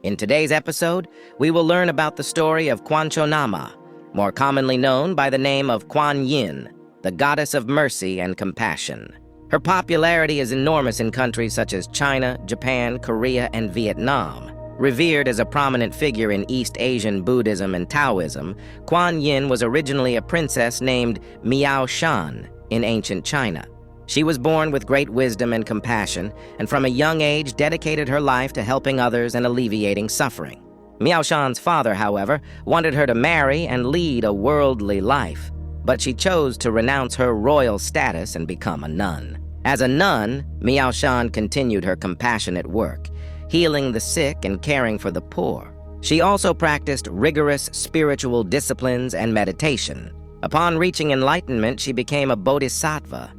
In today's episode, we will learn about the story of Quanchonãmah, more commonly known by the name of Kuan Yin, the goddess of mercy and compassion. Her popularity is enormous in countries such as China, Japan, Korea, and Vietnam. Revered as a prominent figure in East Asian Buddhism and Taoism, Kuan Yin was originally a princess named Miao Shan in ancient China. She was born with great wisdom and compassion, and from a young age dedicated her life to helping others and alleviating suffering. Miao Shan's father, however, wanted her to marry and lead a worldly life, but she chose to renounce her royal status and become a nun. As a nun, Miao Shan continued her compassionate work, healing the sick and caring for the poor. She also practiced rigorous spiritual disciplines and meditation. Upon reaching enlightenment, she became a bodhisattva,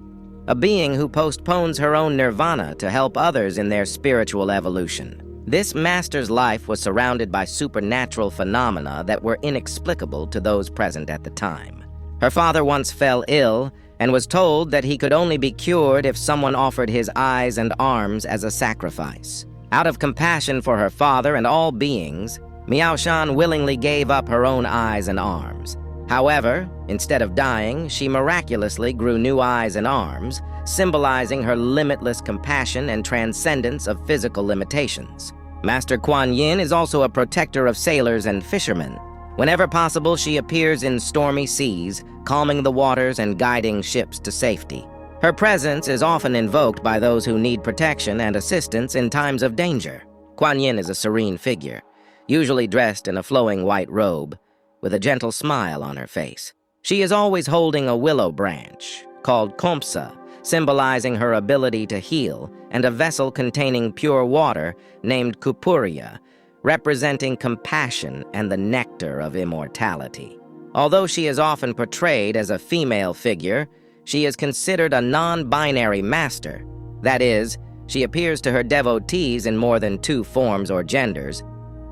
a being who postpones her own nirvana to help others in their spiritual evolution. This master's life was surrounded by supernatural phenomena that were inexplicable to those present at the time. Her father once fell ill and was told that he could only be cured if someone offered his eyes and arms as a sacrifice. Out of compassion for her father and all beings, Miao Shan willingly gave up her own eyes and arms. However, instead of dying, she miraculously grew new eyes and arms, symbolizing her limitless compassion and transcendence of physical limitations. Master Kuan Yin is also a protector of sailors and fishermen. Whenever possible, she appears in stormy seas, calming the waters and guiding ships to safety. Her presence is often invoked by those who need protection and assistance in times of danger. Kuan Yin is a serene figure, usually dressed in a flowing white robe, with a gentle smile on her face. She is always holding a willow branch, called compsa, symbolizing her ability to heal, and a vessel containing pure water named kupuria, representing compassion and the nectar of immortality. Although she is often portrayed as a female figure, she is considered a non-binary master. That is, she appears to her devotees in more than two forms or genders.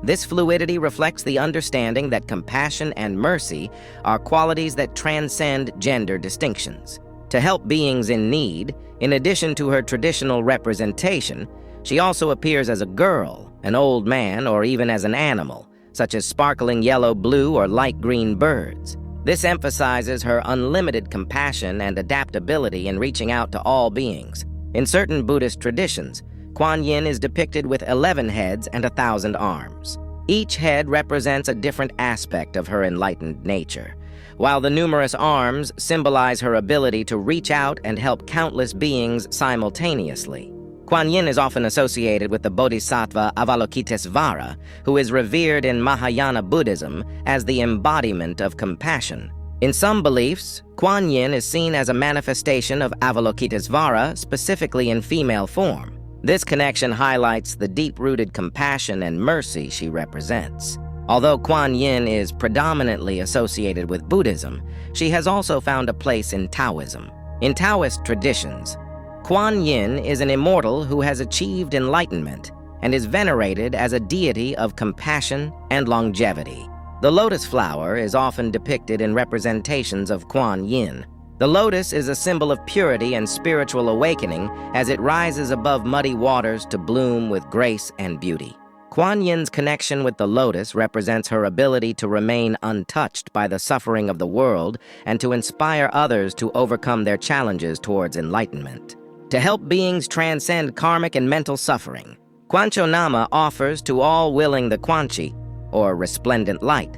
This fluidity reflects the understanding that compassion and mercy are qualities that transcend gender distinctions. To help beings in need, in addition to her traditional representation, she also appears as a girl, an old man, or even as an animal, such as sparkling yellow, blue, or light green birds. This emphasizes her unlimited compassion and adaptability in reaching out to all beings. In certain Buddhist traditions, Kuan Yin is depicted with 11 heads and 1,000 arms. Each head represents a different aspect of her enlightened nature, while the numerous arms symbolize her ability to reach out and help countless beings simultaneously. Kuan Yin is often associated with the Bodhisattva Avalokitesvara, who is revered in Mahayana Buddhism as the embodiment of compassion. In some beliefs, Kuan Yin is seen as a manifestation of Avalokitesvara, specifically in female form. This connection highlights the deep-rooted compassion and mercy she represents. Although Kuan Yin is predominantly associated with Buddhism, she has also found a place in Taoism. In Taoist traditions, Kuan Yin is an immortal who has achieved enlightenment and is venerated as a deity of compassion and longevity. The lotus flower is often depicted in representations of Kuan Yin. The lotus is a symbol of purity and spiritual awakening as it rises above muddy waters to bloom with grace and beauty. Kuan Yin's connection with the lotus represents her ability to remain untouched by the suffering of the world and to inspire others to overcome their challenges towards enlightenment. To help beings transcend karmic and mental suffering, Quanchonãmah offers to all willing the Quanchi, or resplendent light,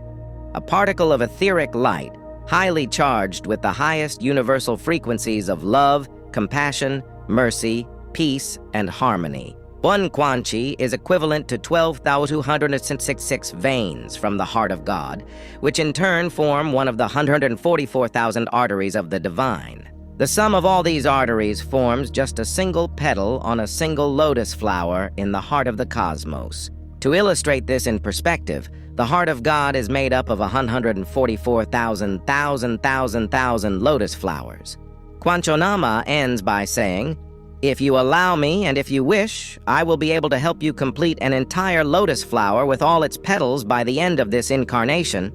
a particle of etheric light highly charged with the highest universal frequencies of love, compassion, mercy, peace, and harmony. One Quanchi is equivalent to 12,266 veins from the heart of God, which in turn form one of the 144,000 arteries of the divine. The sum of all these arteries forms just a single petal on a single lotus flower in the heart of the cosmos. To illustrate this in perspective, the heart of God is made up of 144,000 lotus flowers. Quanchonãmah ends by saying, "If you allow me and if you wish, I will be able to help you complete an entire lotus flower with all its petals by the end of this incarnation."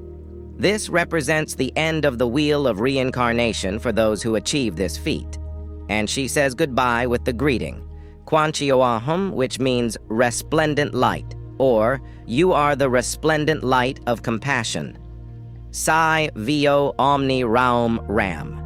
This represents the end of the wheel of reincarnation for those who achieve this feat. And she says goodbye with the greeting, Quanchioahum, which means resplendent light, or you are the resplendent light of compassion. Sai Vio Omni Raum Ram.